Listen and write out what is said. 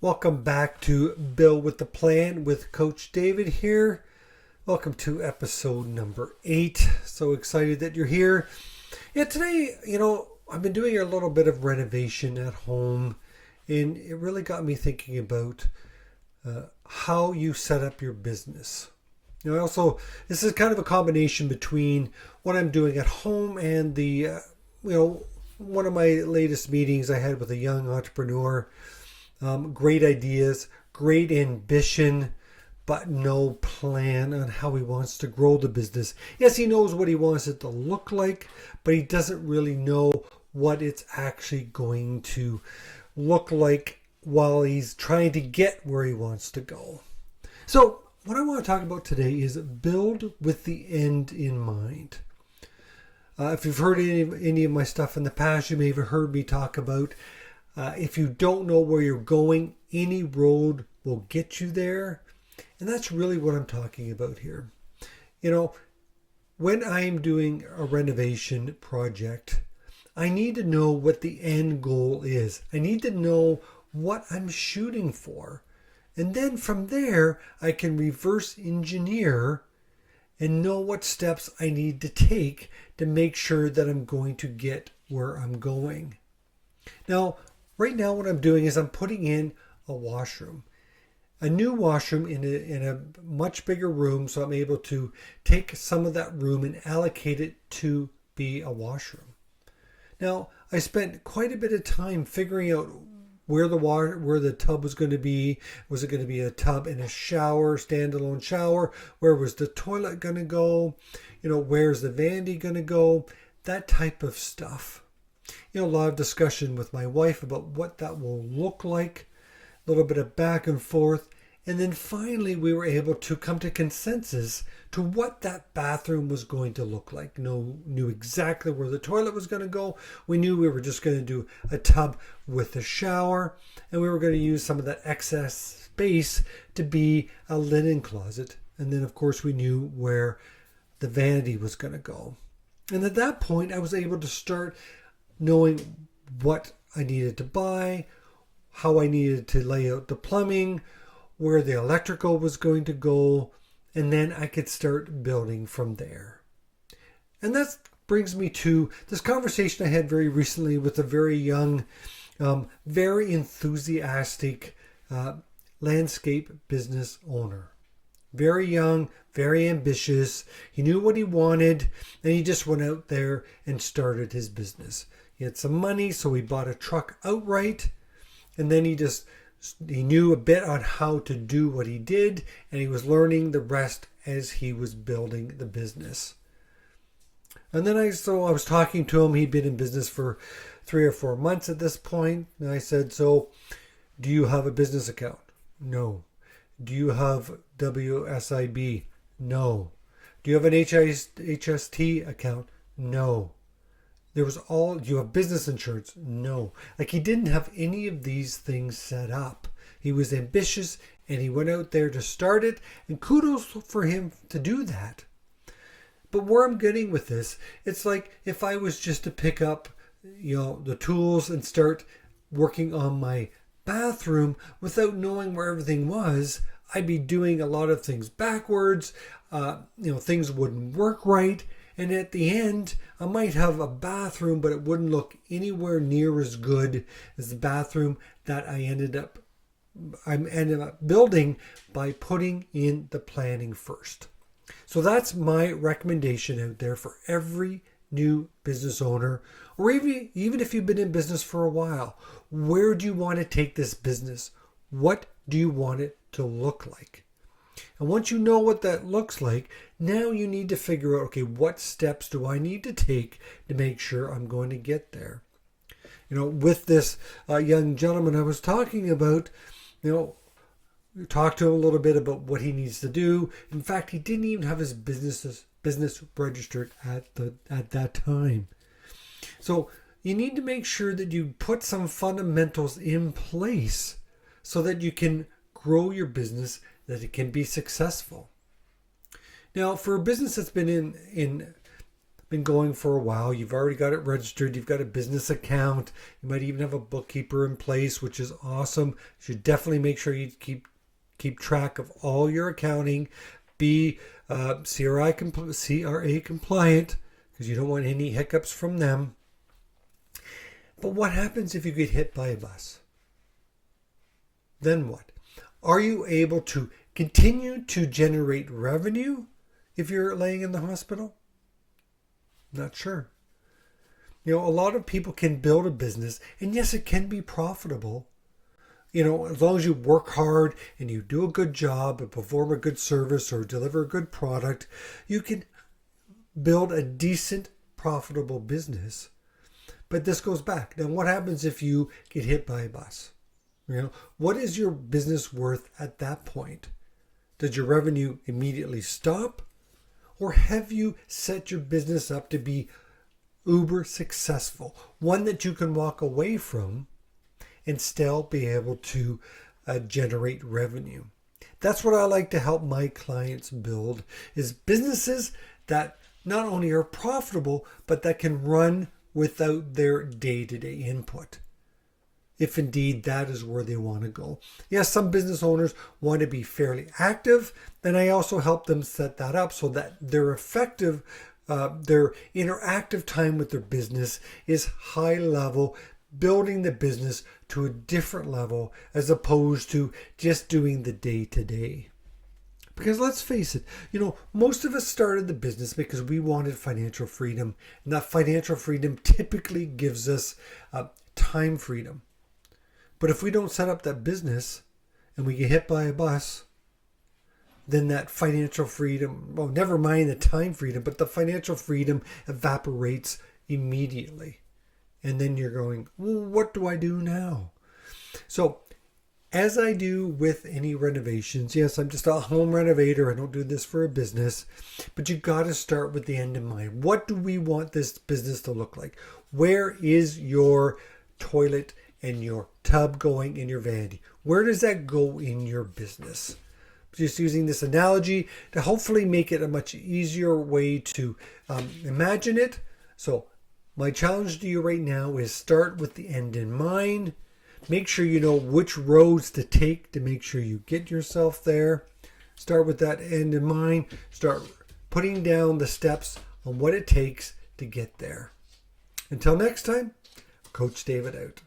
Welcome back to Bill with the Plan with Coach David here. Welcome to episode number 8. So excited that you're here. Yeah, today, I've been doing a little bit of renovation at home, and it really got me thinking about how you set up your business. This is kind of a combination between what I'm doing at home and one of my latest meetings I had with a young entrepreneur. Great ideas, great ambition, but no plan on how he wants to grow the business. Yes, he knows what he wants it to look like, but he doesn't really know what it's actually going to look like while he's trying to get where he wants to go. So, what I want to talk about today is build with the end in mind. If you've heard any of my stuff in the past, you may have heard me talk about if you don't know where you're going, any road will get you there. And that's really what I'm talking about here. When I'm doing a renovation project, I need to know what the end goal is. I need to know what I'm shooting for. And then from there, I can reverse engineer and know what steps I need to take to make sure that I'm going to get where I'm going. Now, right now what I'm doing is I'm putting in a washroom. A new washroom in a much bigger room, so I'm able to take some of that room and allocate it to be a washroom. Now, I spent quite a bit of time figuring out where the tub was going to be. Was it going to be a tub and a shower, standalone shower? Where was the toilet going to go? Where's the vanity going to go? That type of stuff. A lot of discussion with my wife about what that will look like, a little bit of back and forth, and then finally we were able to come to consensus to what that bathroom was going to look like. Knew exactly where the toilet was going to go. We knew we were just going to do a tub with a shower, and we were going to use some of that excess space to be a linen closet. And then, of course, we knew where the vanity was going to go. And at that point, I was able to start knowing what I needed to buy, how I needed to lay out the plumbing, where the electrical was going to go, and then I could start building from there. And that brings me to this conversation I had very recently with a very young, very enthusiastic landscape business owner. Very young, very ambitious. He knew what he wanted, and he just went out there and started his business. He had some money, so he bought a truck outright, and then he knew a bit on how to do what he did, and he was learning the rest as he was building the business. And then I was talking to him. He'd been in business for 3 or 4 months at this point, and I said, "So, do you have a business account?" "No." "Do you have WSIB?" "No." "Do you have an HST account?" "No." "Do you have business insurance?" "No." Like, he didn't have any of these things set up. He was ambitious and he went out there to start it, and kudos for him to do that. But where I'm getting with this, it's like if I was just to pick up, the tools and start working on my bathroom without knowing where everything was, I'd be doing a lot of things backwards. Things wouldn't work right. And at the end, I might have a bathroom, but it wouldn't look anywhere near as good as the bathroom that I ended up building by putting in the planning first. So that's my recommendation out there for every new business owner, or even if you've been in business for a while. Where do you want to take this business? What do you want it to look like? And once you know what that looks like, now you need to figure out, okay, what steps do I need to take to make sure I'm going to get there? With this young gentleman I was talking about, talked to him a little bit about what he needs to do. In fact, he didn't even have his business registered at that time. So you need to make sure that you put some fundamentals in place so that you can grow your business, that it can be successful. Now, for a business that's been in been going for a while. You've already got it registered. You've got a business account. You might even have a bookkeeper in place, which is awesome. You should definitely make sure you keep track of all your accounting. Be CRA compliant, because you don't want any hiccups from them. But what happens if you get hit by a bus? Then what? Are you able to continue to generate revenue if you're laying in the hospital? Not sure. A lot of people can build a business, and yes, it can be profitable. As long as you work hard and you do a good job and perform a good service or deliver a good product, you can build a decent, profitable business. But this goes back. Now, what happens if you get hit by a bus? What is your business worth at that point? Does your revenue immediately stop? Or have you set your business up to be uber successful? One that you can walk away from and still be able to generate revenue. That's what I like to help my clients build, is businesses that not only are profitable, but that can run without their day-to-day input, if indeed that is where they want to go. Yes, some business owners want to be fairly active, then I also help them set that up so that their interactive time with their business is high level, building the business to a different level as opposed to just doing the day-to-day. Because let's face it, most of us started the business because we wanted financial freedom. And that financial freedom typically gives us time freedom. But if we don't set up that business and we get hit by a bus, then that financial freedom, well, never mind the time freedom, but the financial freedom evaporates immediately. And then you're going, well, what do I do now? So, as I do with any renovations, yes, I'm just a home renovator. I don't do this for a business, but you got to start with the end in mind. What do we want this business to look like? Where is your toilet and your tub going in your vanity? Where does that go in your business? Just using this analogy to hopefully make it a much easier way to imagine it. So my challenge to you right now is start with the end in mind. Make sure you know which roads to take to make sure you get yourself there. Start with that end in mind. Start putting down the steps on what it takes to get there. Until next time, Coach David out.